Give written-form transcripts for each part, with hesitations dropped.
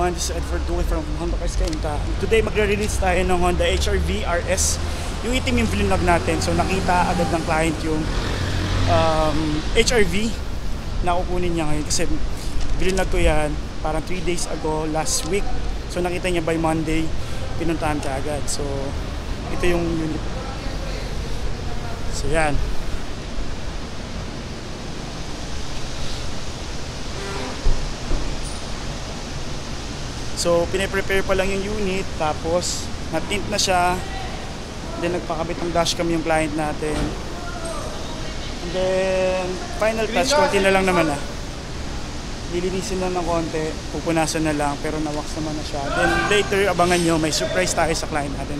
everyone, this is Edward Dulay from Honda Cars Kainta. Today magre-release tayo ng Honda HR-V RS. Yung itim yung vlog natin, so nakita agad ng client yung HR-V na kukunin niya ngayon kasi vlog ko yan parang 3 days ago last week. So nakita niya by Monday, pinuntahan ka agad. So ito yung unit. So yan. So, pine-prepare pa lang yung unit, tapos na-tint na siya. Then, nagpakabit ng dashcam yung client natin. And then, final touch, konti na lang naman lilinisin na ng konti, pupunasan na lang, pero na-wax naman na siya. Then, later, abangan nyo, may surprise tayo sa client natin.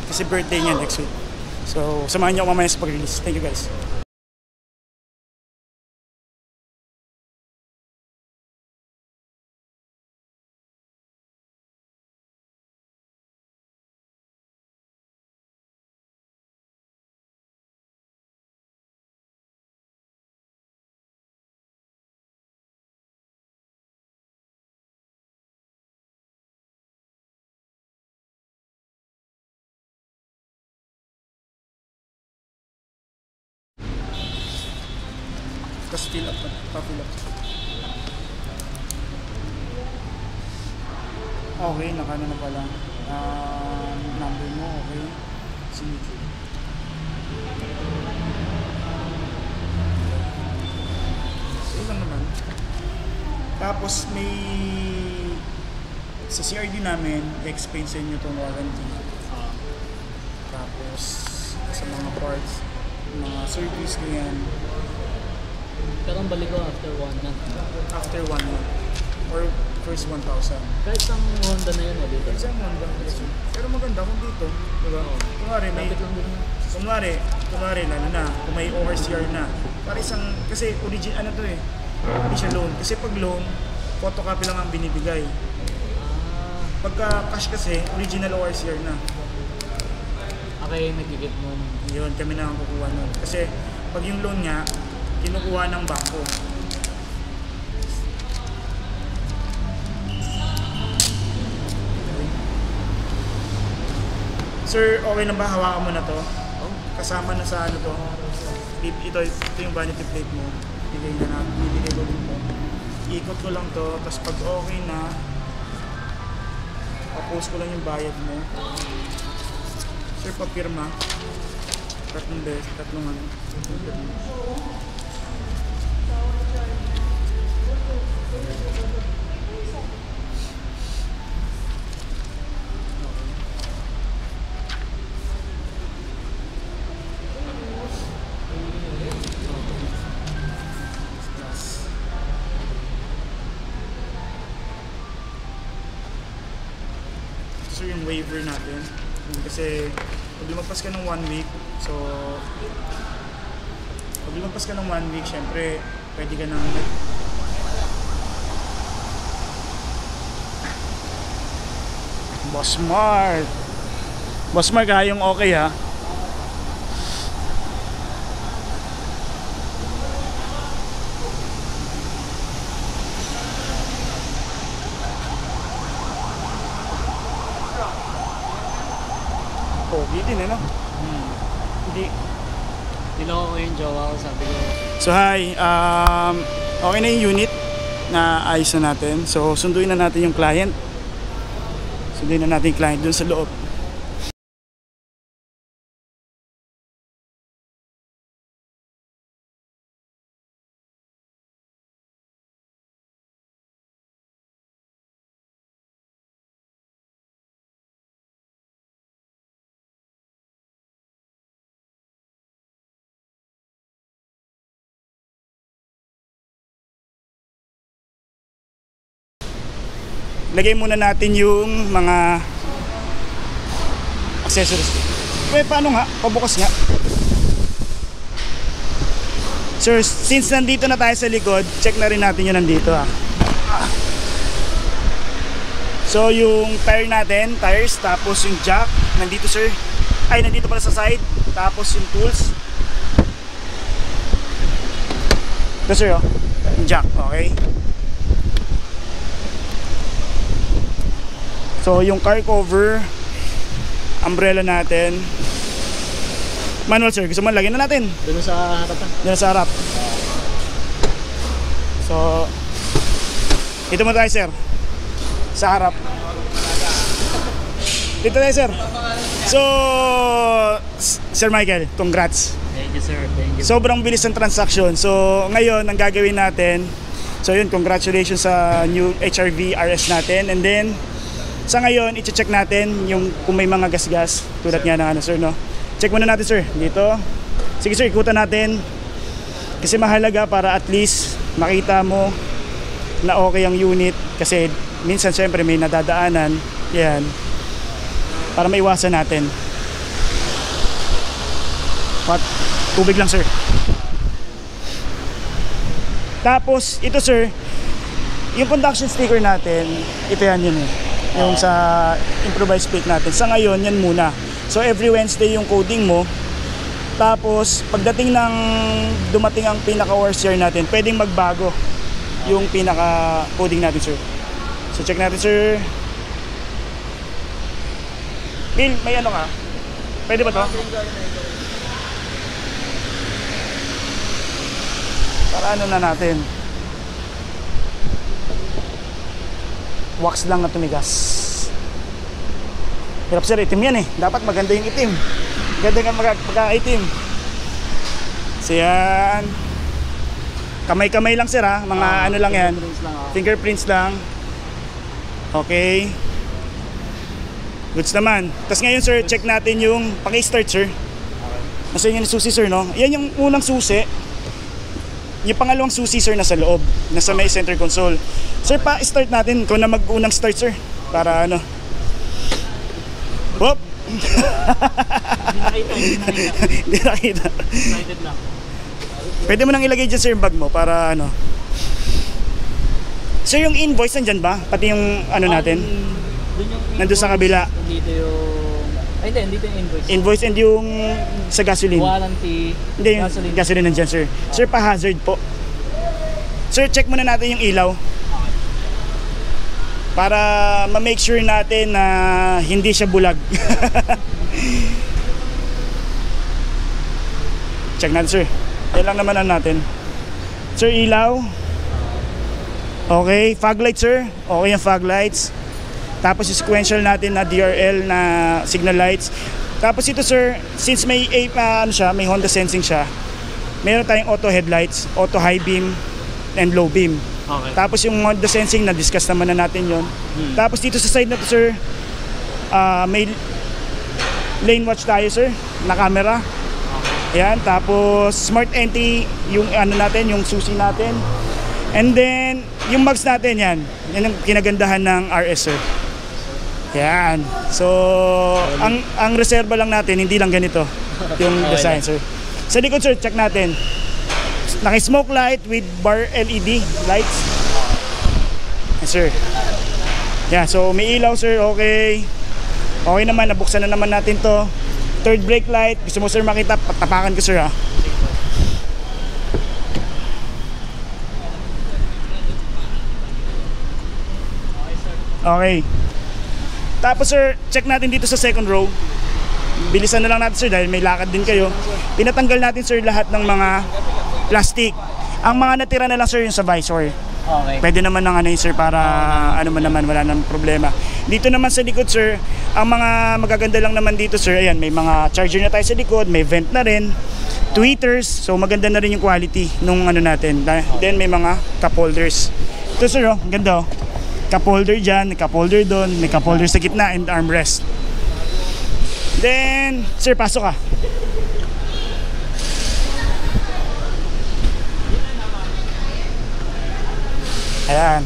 Kasi birthday niya next week. So, samahan nyo ako mamaya sa pag-release. Thank you guys. Tapos fill up, pa-fill up. Okay, nakano na pala. Number mo, okay. Signature. So, lang naman. Tapos may sa CRD namin, explain sa inyo itong warranty. Tapos sa mga parts, mga service ganyan. Pero ang balik ko after 1 month. After 1 month. Or first 1,000. Kahit ang Honda na yun, dito. Kahit ang Honda. Pero maganda kung dito. Diba? Kunwari, may... Kunwari, lalo na. Kung may ORCR na. Para isang... Kasi original, ano to eh. Hindi siya loan. Kasi pag loan, photocopy lang ang binibigay. Pagka cash kasi, original ORCR na. Okay, nagigit mo. Yun, kami na ang kukuha nun. Kasi pag yung loan nga, kinukuha ng bangko. Sir, okay na ba? Hawakan mo na to. Kasama na sa ano to. Ito yung vanity plate mo. Bibigay ko dito. Ikot ko lang to. Tapos pag okay na, pa-post ko lang yung bayad mo. Sir, papirma. Tatlong ano. So yung waiver natin kasi pag lumagpas ka ng 1 week, so pag lumagpas ka ng 1 week, syempre pwede ka nang Boss Mark ha, yung okay ha. Pogi din ano? Hindi Niloko ko yung jowa ko, sabi ko. So hi, okay na yung unit na ayos na natin. So sunduin na natin yung client. Sunduin na natin yung client dun sa loob. Lagay muna natin yung mga accessories. Paano nga? Pabukas nga. Sir, since nandito na tayo sa likod, check na rin natin yung nandito ha. So yung tire natin, tires, tapos yung jack, nandito sir. Ay, nandito pala sa side. Tapos yung tools. Ito sir, oh. Yung jack, okay. So yung car cover, umbrella natin. Manual sir, gusto mo lagyan na natin? Doon sa harapan. Doon sa harap. So dito mo tayo sir. Sa harap. Dito tayo sir. So Sir Michael, congrats. Thank you sir, thank you. Sobrang bilis ng transaction. So ngayon ang gagawin natin, so yun, congratulations sa new HRV RS natin. And then sa ngayon, i-check natin yung kung may mga gas-gas tulad nga ng ano sir, no? Check muna natin sir, dito. Sige sir, ikutan natin. Kasi mahalaga para at least makita mo na okay ang unit. Kasi minsan syempre may nadadaanan. Yan. Para maiwasan natin. What? Tubig lang sir. Tapos ito sir, yung conduction sticker natin, ito yan yun eh. Yung sa improvised plate natin. Sa ngayon, yan muna. So every Wednesday yung coding mo. Tapos pagdating ng dumating ang pinaka worst year natin, pwedeng magbago yung pinaka coding natin sir. So check natin sir. Bill, may ano ka? Pwede ba to? Para ano na natin. Wax lang na tumigas. Hirap sir, itim yan eh. Dapat maganda yung itim. Ganda nga magka-itim. So yan. Kamay-kamay lang sir ha. Mga ano lang yan. Fingerprints lang. Okay. Goods naman. Tapos ngayon sir, check natin yung paki-start sir. Nasa yun yung susi sir, no? Yan yung unang susi. Yung pangalawang susi sir nasa loob. Nasa may center console. Sir, pa-start natin kung na mag-unang start sir. Para ano. Whoop! Hindi nakita. Excited lang. Pwede mo nang ilagay dyan sir yung bag mo para ano. Sir, yung invoice nandyan ba? Pati yung ano natin? Doon yung Nandun sa kabila. Dito yung... Ay hindi, dito yung invoice. Invoice and yung sa gasoline. Warranty. Hindi, yung gasoline nandyan sir. Sir, pa-hazard po. Sir, check muna natin yung ilaw. Para ma-make sure natin na hindi siya bulag. Check natin sir. Yan lang naman natin. Sir, ilaw. Okay, fog light sir. Okay yung fog lights. Tapos yung sequential natin na DRL na signal lights. Tapos ito sir, since may ano siya, may Honda sensing siya, meron tayong auto headlights, auto high beam, and low beam. Okay. Tapos yung Honda sensing, na-discuss naman na natin yon. Tapos dito sa side na to sir, may lane watch tayo sir, na camera. Yan, tapos smart entry yung ano natin, yung susi natin. And then yung mags natin yan ang kinagandahan ng RS sir. Yan. So ang reserba lang natin, hindi lang ganito yung design sir. Sa likod sir, check natin. Naki-smoke light with bar LED lights. Yes, sir. Yeah, so may ilaw sir, okay. Okay naman, nabuksan na naman natin to. Third brake light, gusto mo sir makita, patapakan ko sir ha. Okay. Tapos sir, check natin dito sa second row. Bilisan na lang natin sir dahil may lakad din kayo. Pinatanggal natin sir lahat ng mga plastic. Ang mga natira na lang sir yung sa visor. Okay. Pwede naman ng ano yun sir para ano man naman, wala nang problema. Dito naman sa likod sir, ang mga magaganda lang naman dito sir, ayan, may mga charger na tayo sa likod, may vent na rin, tweeters, so maganda na rin yung quality nung ano natin. Then may mga cup holders. Ito sir, oh, ganda oh. Cup holder dyan, may cup holder doon, may cup holder sa gitna and armrest. Then, sir, pasok ka. Ayan.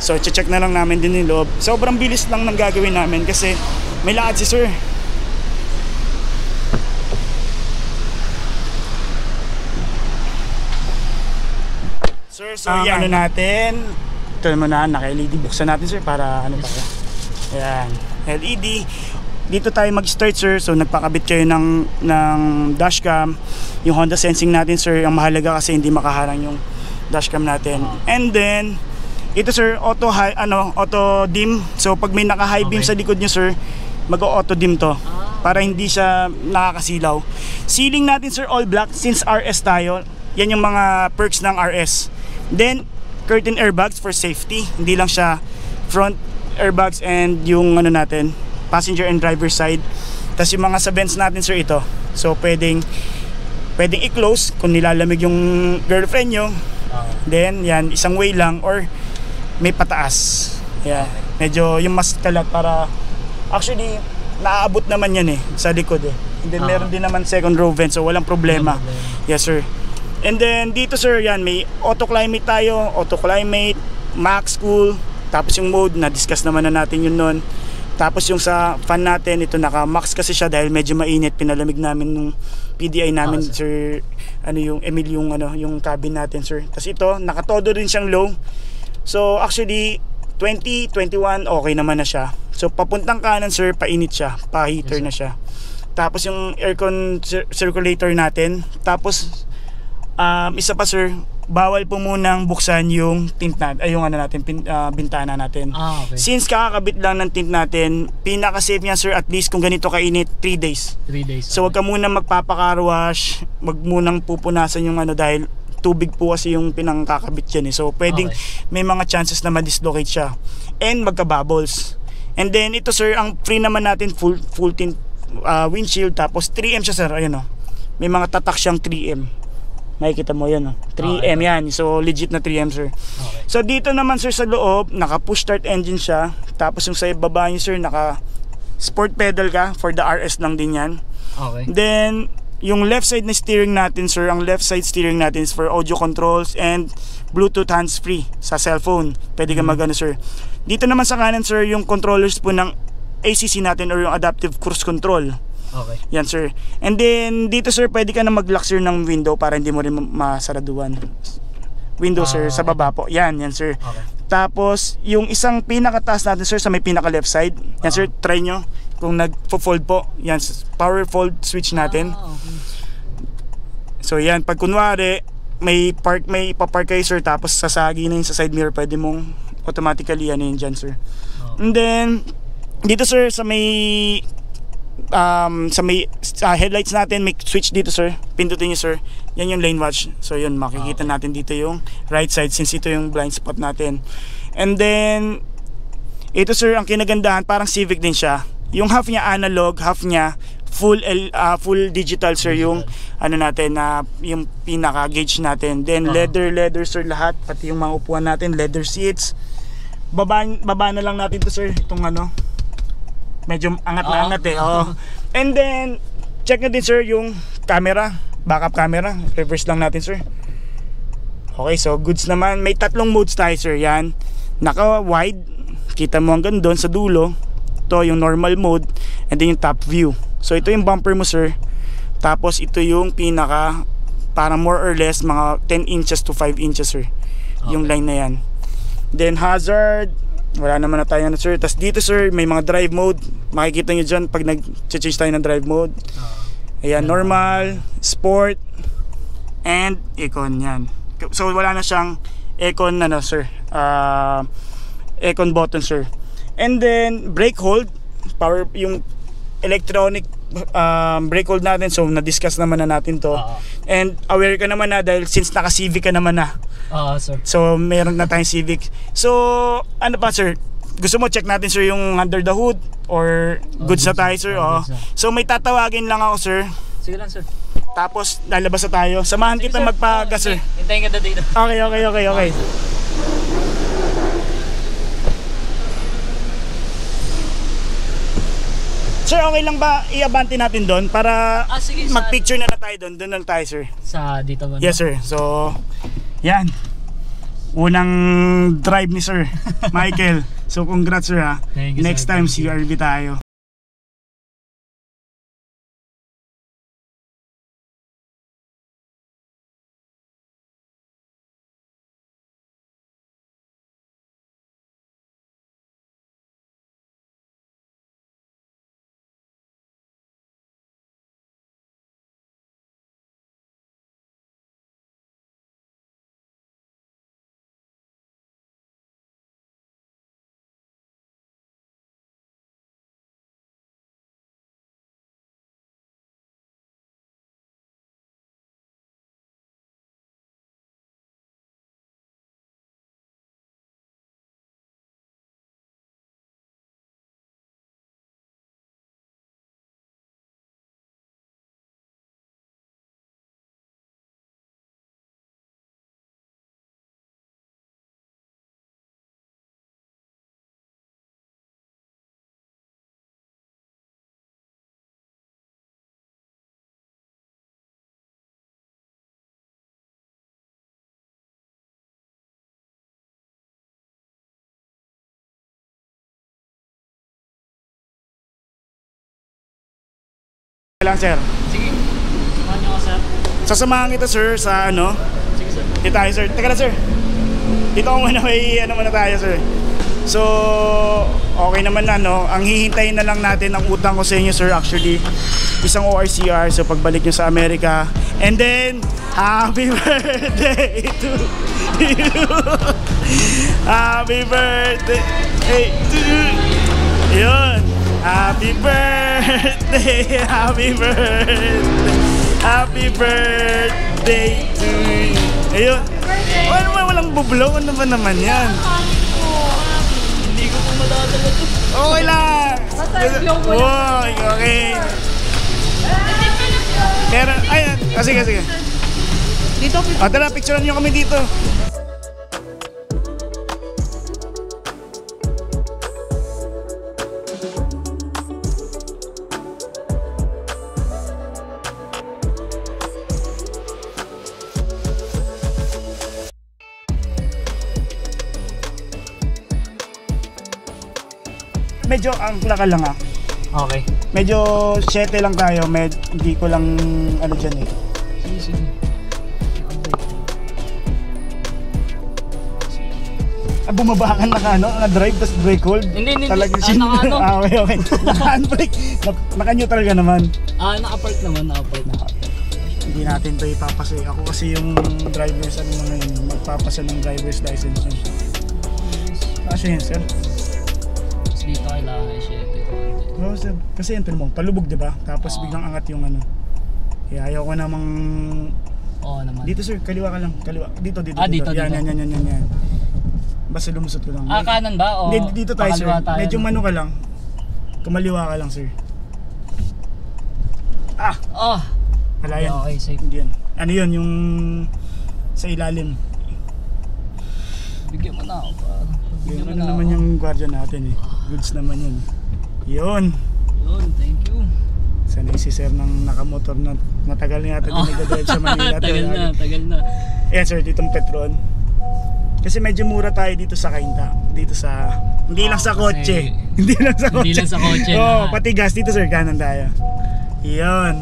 So, check na lang namin din yung loob. Sobrang bilis lang ng gagawin namin kasi may lakad si sir. Sir, so yan. Ano natin? Ito naman na, naka-LED. Buksan natin sir para ano ba? Ayan. LED. Dito tayo mag-start sir. So, nagpakabit kayo ng dashcam. Yung Honda sensing natin sir, ang mahalaga kasi hindi makaharang yung dashcam natin. And then Ito sir, auto high, auto dim. So pag may naka high beam Okay. sa likod nyo sir, mag-auto dim to para hindi siya nakakasilaw. Ceiling natin sir all black since RS tayo. Yan yung mga perks ng RS. Then curtain airbags for safety. Hindi lang siya front airbags and yung natin, passenger and driver side. Tapos yung mga sa Benz natin sir ito. So pwedeng i-close kung nilalamig yung girlfriend nyo. Then yan, isang way lang or may pataas. Yeah. Medyo yung mas kalat para actually naaabot naman yan sa likod And then meron din naman second row vent so walang problema. Yes sir. And then dito sir, yan may auto climate tayo, auto climate, max cool, tapos yung mode na discuss naman na natin yun noon. Tapos yung sa fan natin, ito naka max kasi siya dahil medyo mainit, pinalamig namin nung PDI namin sir, yung Emil yung cabin natin sir. Tapos ito, nakatodo din siyang low. So actually 20, 21 okay naman na siya. So papuntang kanan sir, painit siya, pa-heater na siya. Tapos yung aircon circulator natin. Tapos isa pa sir, bawal po munang buksan yung tint natin, bintana natin. Okay. Since kakakabit lang ng tint natin, pinaka-safe niya sir, at least kung ganito kainit, 3 days. 3 days. So wag ka muna magpapaka-wash, wag munang pupunasan yung dahil tubig po kasi yung pinangkakabit yan So pwedeng may mga chances na ma-dislocate siya and magka-bubbles. And then ito sir, ang free naman natin full tint windshield, tapos 3M siya sir, ayun may mga tatak siyang 3M. Makikita mo yan 3M yan. So legit na 3M sir. Okay. So dito naman sir sa loob, naka push start engine siya. Tapos yung sa baba niyo sir, naka sport pedal ka, for the RS lang din yan. Okay. Then yung left side na steering natin sir, ang left side steering natin is for audio controls and Bluetooth hands free sa cellphone. Pwede ka sir. Dito naman sa kanan sir, yung controllers po ng ACC natin or yung adaptive cruise control. Okay. Yan sir. And then dito sir, pwede ka na mag-lock sir ng window para hindi mo rin masaraduan. Window sir, sa baba po. Yan sir. Okay. Tapos yung isang pinakataas natin sir, sa may pinaka left side. Yan sir, try nyo kung nag-fold po. Yan, power fold switch natin. Okay. So yan, pag kunwari may ipapark kayo sir, tapos sasagi na yung sa side mirror, pwede mong automatically yun dyan sir. Okay. And then dito sir, sa may headlights natin, may switch dito sir, pindutin nyo sir, yan yung lane watch. So yun, makikita natin dito yung right side since ito yung blind spot natin. And then ito sir, ang kinagandahan, parang Civic din siya. Yung half niya analog, half niya full digital sir. Yung natin na yung pinaka gauge natin. Then leather sir lahat, pati yung mga upuan natin, leather seats. Baba na lang natin to sir, itong medyo angat na angat And then check na din sir yung camera, backup camera, reverse lang natin sir. Okay, so goods naman. May tatlong modes tayo sir. Yan, naka wide, kita mo hanggang doon sa dulo. Ito yung normal mode, and then yung top view. So ito yung bumper mo sir. Tapos ito yung pinaka, para more or less mga 10 inches to 5 inches sir, yung line na yan. Then hazard, wala naman na tayo sir. Tapos dito sir, may mga drive mode. Makikita nyo dyan pag nag-change tayo ng drive mode. Ayan, normal, sport, and econ. Yan. So wala na siyang econ sir, econ button sir. And then brake hold, power, yung electronic brake hold natin. So na-discuss naman na natin to. And aware ka naman na dahil since naka-Civic ka naman na. Sir. So meron na tayong Civic. So ano pa sir, gusto mo check natin sir yung under the hood or goods na tayo sir? So may tatawagin lang ako sir. Sige lang sir. Tapos lalabas na tayo. Samahan kita magpagas sir. Hintayin ka dito. Okay. Sir, okay lang ba i-abante natin doon para sige, mag-picture na tayo doon? Doon lang tayo sir. Sa dito ba? Yes sir. So yan, unang drive ni sir Michael. So congrats sir ha. Next time CRV tayo. lang sir. Sige. Samahan niyo ako, sir. Sasamahan kita sir sa ano. Sige, sir. Dito tayo sir. Teka na sir. Dito ako muna, may ano muna tayo sir. So, okay naman na no. Ang hihintayin na lang natin ang utang ko sa inyo sir actually. Isang ORCR so pagbalik nyo sa Amerika. And then, happy birthday to you. Happy birthday to you. Yun. Happy birthday. Happy birthday. Happy birthday to you. Ayun. Walang bublow. Ano ba naman yan? Hindi ko po madadala to. Okay lang. Oh, okay. Pero, ayan. Sige, sige. Dito, Tara, picturean nyo kami dito. Medyo angkla ka lang Okay. Medyo 7 lang tayo, hindi ko lang ano dyan eh. Sige, sige. Bumaba ka naka-drive, tapos brake hold. Hindi. Talagang Naka-ano? okay. Naka-handbrake. Naka-neutral ka naman. Naka-park naman. Hindi natin to ipapasay. Ako kasi yung driver's ano na ngayon, magpapasa ng driver's license yun. Kasi yun, sir. Tapos dito kailangan i-share ito. Oo, sir. Kasi yun, mo, palubog diba? Tapos Oo. biglang angat yung ano. Kaya ayaw ko namang... Oo naman. Dito sir, kaliwa ka lang. Kaliwa. Dito. Dito. Yan. Basta lumusot ko lang. Kanan ba? O Hindi, dito tayo sir. pakaliwa tayo? Medyo mano ka lang. Kumaliwa ka lang sir. Oh! Wala yan. Okay, safe. Hindi yan. Ano yun, yung sa ilalim. Bigyan mo na ako pa. Yun, ano naman yung guardian natin eh. Goods naman yun. Yun. Yun, thank you. Sanay si sir ng nakamotor na matagal na yata din nag-drive sa Manila. Tagal na. Ayan sir, ditong Petron. Kasi medyo mura tayo dito sa Kainta. Dito sa... Hindi lang sa kotse. Hindi lang sa kotse. Hindi lang sa kotse. Oo, pati gas. Dito sir, kanan tayo. Yun.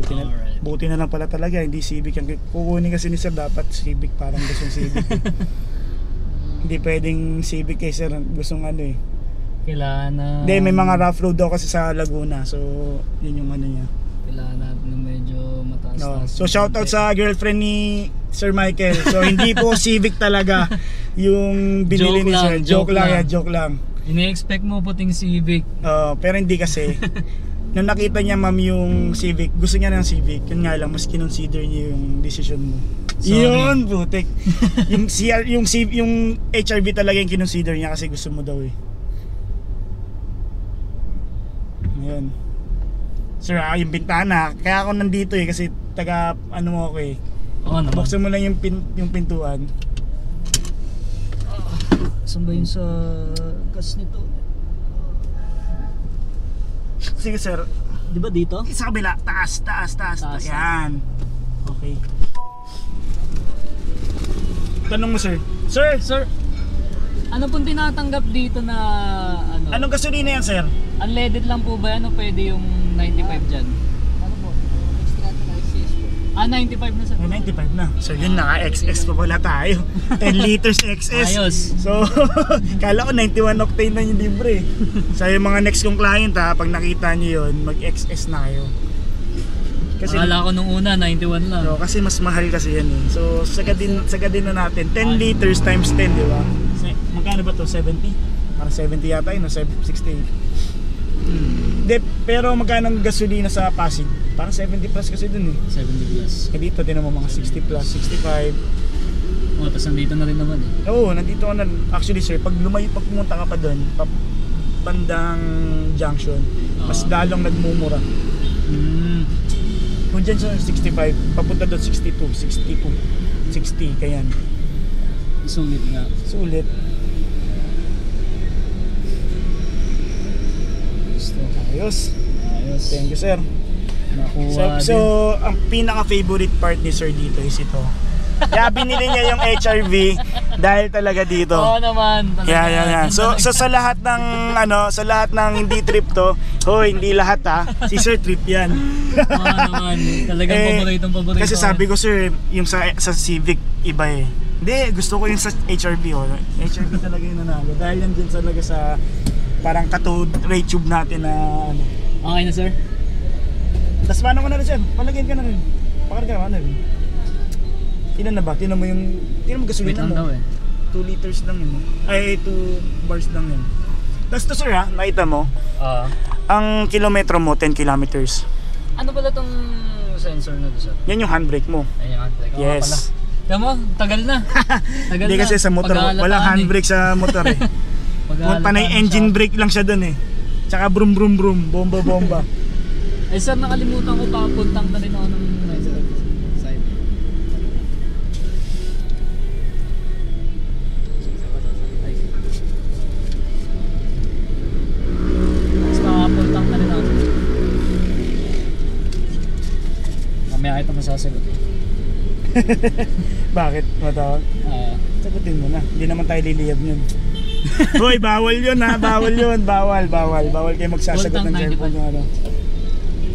Alright. Buti na lang pala talaga. Hindi Civic. Ang kukunin kasi ni sir, dapat Civic. Parang gustong Civic. Hindi pwedeng Civic kay sir. Gustong ano eh. Kailangan na... Hindi, may mga rough road daw kasi sa Laguna. So, yun yung ano niya. Kailangan natin na medyo mataas. No. So shoutout sa girlfriend ni Sir Michael. So hindi po Civic talaga yung binili ni Sir. Joke lang. Ini-expect mo puting Civic. Pero hindi kasi. Nung nakita niya ma'am yung Civic, gusto niya ng Civic. Yun nga lang, mas kinonsider niya yung decision mo. Sorry. Yun, putik. yung HRV talaga yung kinonsider niya kasi gusto mo daw eh. Ayun. Sir, yung bintana, kaya ako nandito eh kasi taga ano mo ako eh. Oo naman. Buksan mo lang yung pintuan. Saan ba yun sa gas nito? Sige sir, Di ba dito? sa kabila, taas. Yan. Okay. Tanong mo sir. Sir, ano pong tinatanggap dito na ano? Anong gasolina yan sir? Unleaded lang po ba yan o pwede yung 95 dyan? Ano po? Extra na XS po. 95 na sir. 95 na. So yun, naka-XS pa pala tayo. 10 liters XS. Ayos. So, kala ko 91 octane na yung libre. So yung mga next kong client ha, pag nakita nyo yun, mag-XS na kayo. Kasi, Akala ko nung una 91 lang. so, kasi mas mahal kasi yan eh. So sagadin na natin. 10 liters times 10, di ba? Magkano ba to? 70? Parang 70 yata yun, no? 68. De, pero magkano ang gasolina sa Pasig? Parang 70 plus kasi dun eh. 70 plus. Kaya dito din naman mga 60 plus, 65. Oh, tapos nandito na rin naman eh. Oo, nandito ka na. Actually sir, pag pumunta ka pa dun, bandang junction, mas lalong nagmumura. Kung dyan sa 65, papunta doon 62, 60, kaya yan. Sulit nga. Sulit. Gusto. Ayos. Thank you sir. Nakuha So ang pinaka favorite part ni sir dito is ito. Kaya binili niya yung HRV dahil talaga dito. Oo naman. Talaga. Yan. So sa lahat ng sa lahat ng hindi trip to, hindi lahat ha. Si Sir trip yan. Oo naman. Talagang paborito. Kasi sabi ko sir, yung sa Civic iba eh. Hindi, gusto ko yung sa HRV HRV talaga yung nanalo. Dahil yan din talaga sa parang cathode ray tube natin na ano. Okay na sir? Tapos paano ko na rin sir? Palagyan ka na rin. Pakarga ka na rin. Ilan na ba? Tinan mo gasolina Wait lang daw mo. eh. 2 liters lang yun. Ay, 2 bars lang yun. Tapos to sir ha, nakita mo, ang kilometro mo 10 kilometers. Ano pala tong sensor na to sir? Yan yung handbrake mo. Ayun yung handbrake. Oo Yes. pala. Tiyan mo, tagal na. Hindi kasi sa motor, walang handbrake sa motor eh. Panay engine brake lang siya dun eh. Tsaka brum brum brum, bomba bomba. Ay sir, nakalimutan ko papuntang na rin ako ng side. Mas nakapuntang na rin ako. Mamaya kita masasagot. Bakit matawag? Sagutin mo na, hindi naman tayo liliyab yun. Hoy, bawal yun ha, bawal yun, bawal kayo magsasagot ng cellphone yung ano.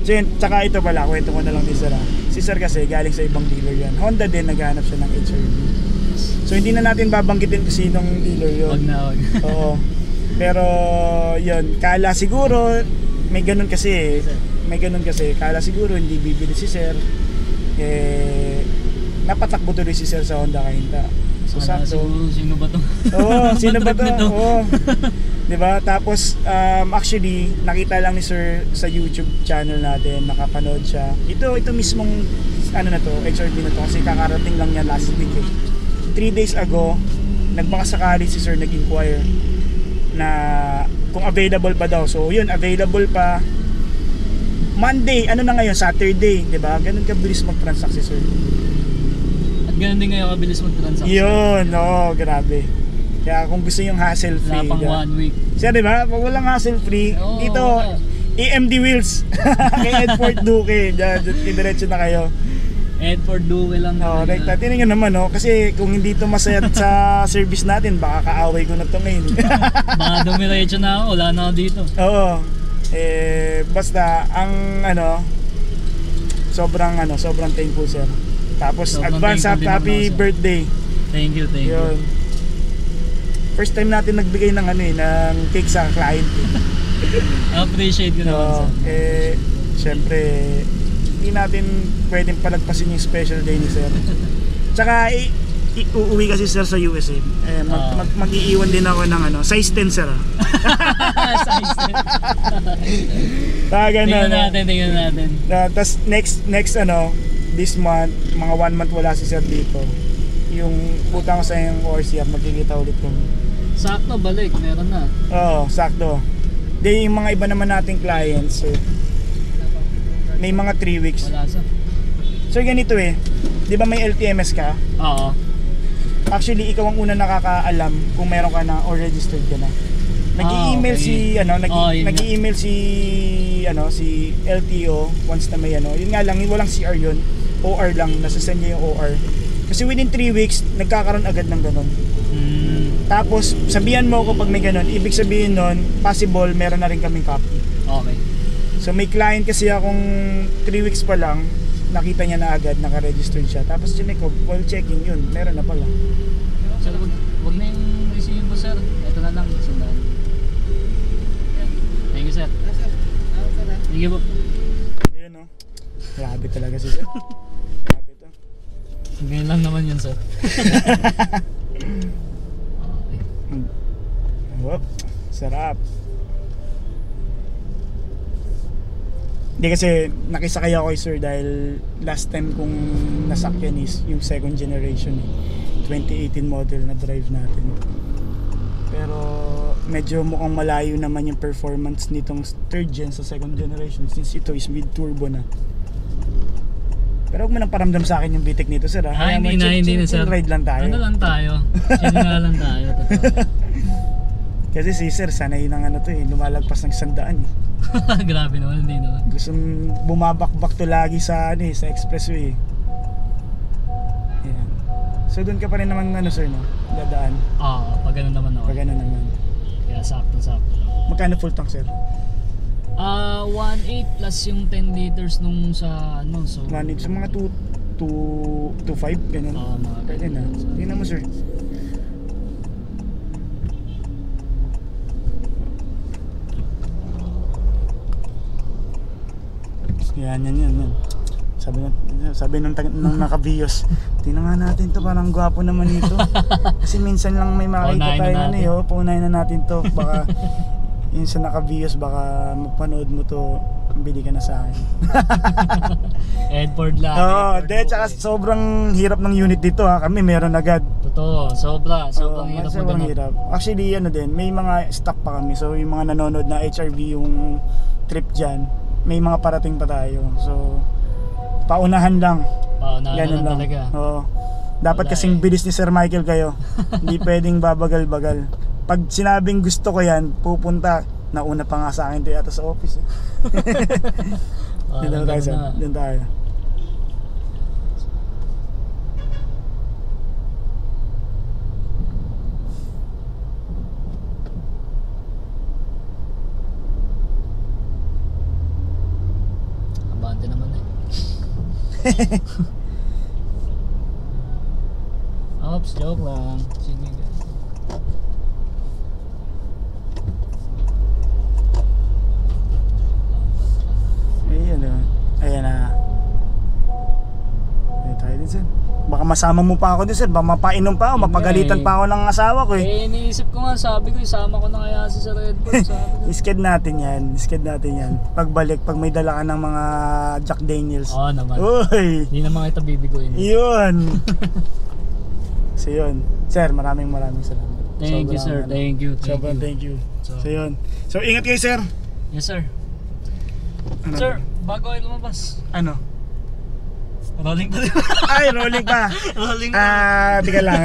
So yun, tsaka ito pala, kwento ko na lang din sir ha. Si sir kasi galing sa ibang dealer yan. Honda din, naghahanap siya ng HRV. So hindi na natin babanggitin kung sinong dealer yun. Wag na. Oo. Pero yun, kala siguro, may ganun kasi kala siguro hindi bibili si sir. Napatakbo tuloy si sir sa Honda Kainta. So sakto. Sino ba to? Oo, sino ba to? Oo. 'Di ba? Tapos actually nakita lang ni sir sa YouTube channel natin, nakapanood siya. Ito mismong HRV na to kasi kakarating lang niya last week eh. 3 days ago, nagbakasakali si sir nag-inquire na kung available pa daw. So yun, available pa. Monday, na ngayon, Saturday, 'di ba? Ganun kabilis mag-transact si sir. At ganun din ngayon kabilis mag-transact. Yun, grabe. Kaya kung gusto yung hassle free, wala pang 1 week. Siya, di ba? Pag walang hassle free, dito, EMD wheels. Kay Edford Duque. Diyan, diretso na kayo. Edford Duque lang. Rekta. Tingnan nyo naman, kasi kung hindi to masaya sa service natin, baka kaaway ko na to ngayon. Baka dumiretso na ako, wala na ako dito. Oo. Basta, ang sobrang thankful sir. Tapos, Sobrang advance thankful din happy naman, sir. birthday. Thank you. Yun. First time natin nagbigay ng ng cake sa client. Appreciate ko naman sir. Siyempre, hindi natin pwedeng palagpasin yung special day ni sir. Tsaka, uuwi kasi sir sa USA. Mag-iiwan din ako ng size 10 sir. Size 10. Tingnan natin. Tapos next this month, mga 1 month wala si sir dito. Yung utang ko sa yung ORCR, magkikita ulit kami. Sakto, balik, meron na. Oo, sakto. Di yung mga iba naman nating clients, sir, may mga 3 weeks. Wala sa. So ganito di ba may LTMS ka? Oo. Actually, ikaw ang una nakakaalam kung meron ka na or registered ka na. Nag-i-email okay. nag-i-email si LTO once na may yun nga lang, walang CR yun. OR lang, nasasend niya yung OR. Kasi within 3 weeks, nagkakaroon agad ng ganun. Tapos, sabihan mo ako pag may ganun. Ibig sabihin nun, possible, meron na rin kaming copy. Okay. So may client kasi akong 3 weeks pa lang, nakita niya na agad, naka-registered siya. Tapos chinek ko, while checking yun, meron na pala. Sir, wag na yung resibo sir. Ito na lang, sundan. Thank you sir. Thank you po. Ayun grabe talaga si sir. Grabe to. Ganyan lang naman yun sir. Whoop, sarap. Hindi kasi nakisakay ako kay sir dahil last time kong nasakyan is yung second generation 2018 model na drive natin. Pero medyo mukhang malayo naman yung performance nitong third gen sa second generation since ito is mid turbo na. Pero huwag mo nang paramdam sa akin yung bitik nito sir ha. Hindi na sir. Ride lang tayo. Ano lang tayo? Chill nga lang tayo. Kasi si sir sanay ng lumalagpas ng 100 Grabe naman, hindi naman. Gusto bumabakbak to lagi sa sa expressway. Ayan. So doon ka pa rin naman ano sir, no? Dadaan. Pag ganun naman ako. Pag ano naman. Kaya sakto-sakto lang. Magkano full tank sir? 1.8 plus yung 10 liters nung sa ano, so 1.8 sa mga 2.5 ganun. mga Pwede na. Tingnan mo sir. Yan. Sabi nung naka-bios, tingnan nga natin to, parang gwapo naman ito. Kasi minsan lang may makita tayo ano eh, paunahin na natin to. Baka yun sa naka-bios, baka mapanood mo to, bili ka na sa akin. Edford lang. Tsaka sobrang hirap ng unit dito ha, kami meron agad. Totoo, sobrang hirap mo sobrang hirap. Actually ano din, may mga stock pa kami, so yung mga nanonood na HRV yung trip dyan, may mga parating pa tayo. So paunahan lang. Ganun lang talaga. Oo. Dapat kasing bilis ni Sir Michael kayo. Hindi pwedeng babagal-bagal. Pag sinabing gusto ko yan, pupunta. Nauna pa nga sa akin ito yata sa office. Doon tayo sir. Doon tayo. Abante naman eh. Ops, joke lang. Sige guys. Ayan na. Ayan tayo din sir. Baka masama mo pa ako din sir. Baka mapainom pa ako, mapagalitan pa ako ng asawa ko eh. Iniisip ko nga, sabi ko isama ko na kaya si Sir Edford. Isked natin yan. Pagbalik, pag may dala ka ng mga Jack Daniels. Oo naman. Uy! Hindi naman kita bibiguin. Yun! So yun. Sir, maraming salamat. Thank you sir, thank you. Sobrang thank you. So yun. So ingat kayo sir. Yes sir. Ano? Sir, bago kayo lumabas. Ano? Rolling pa rin. Ay, rolling pa. Rolling Tika lang.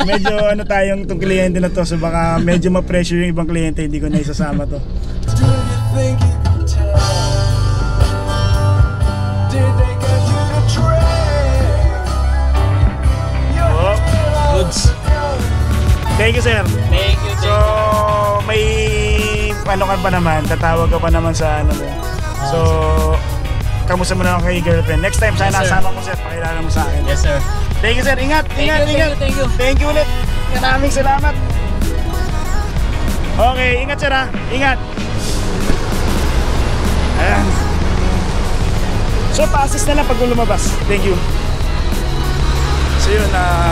Medyo ano tayong itong kliyente na to, so baka medyo ma-pressure yung ibang kliyente, hindi ko na isasama to. Do you think you can tell? Did they get you to trade? Oh, goods. thank you sir. Thank you. So, may ano ka pa naman, tatawag ka pa naman sa ano mo. So, kamusta mo na ako kay girlfriend. Next time, sana Yes, sir. nasama mo sir, pakilala mo sa akin. Yes sir. Thank you sir, ingat. Thank you. Thank you ulit. Maraming salamat. Okay, ingat sir ha. Ingat. Ayan. So, pa-assist na lang pag lumabas. Thank you. So yun,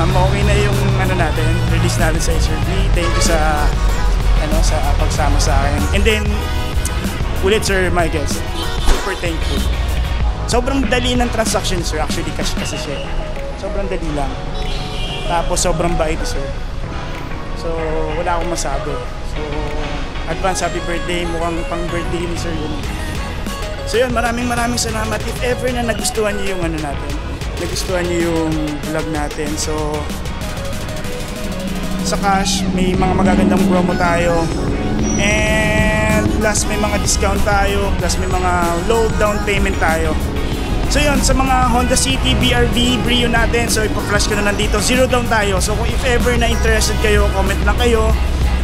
okay na yung ano natin, release natin sa HRV. Thank you sa sa pagsama sa akin. And then, ulit Sir Michael, super thankful. Sobrang dali ng transaction sir, actually cash kasi siya. Sobrang dali lang. Tapos sobrang bait sir. So wala akong masabi. So advance happy birthday, mukhang pang birthday ni sir yun. So yun, maraming salamat. If ever na nagustuhan niyo yung natin, nagustuhan niyo yung vlog natin. So sa cash, may mga magagandang promo tayo. And plus may mga discount tayo, plus may mga low down payment tayo. So yun, sa mga Honda City, BRV, Brio natin, so ipa-flash ko na nandito, 0 down tayo. So kung if ever na interested kayo, comment lang kayo.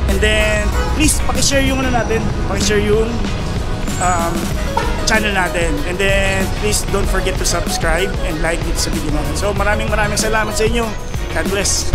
And then, please, pakishare yung natin, pakishare yung channel natin. And then, please don't forget to subscribe and like dito sa video natin. So maraming salamat sa inyo. God bless.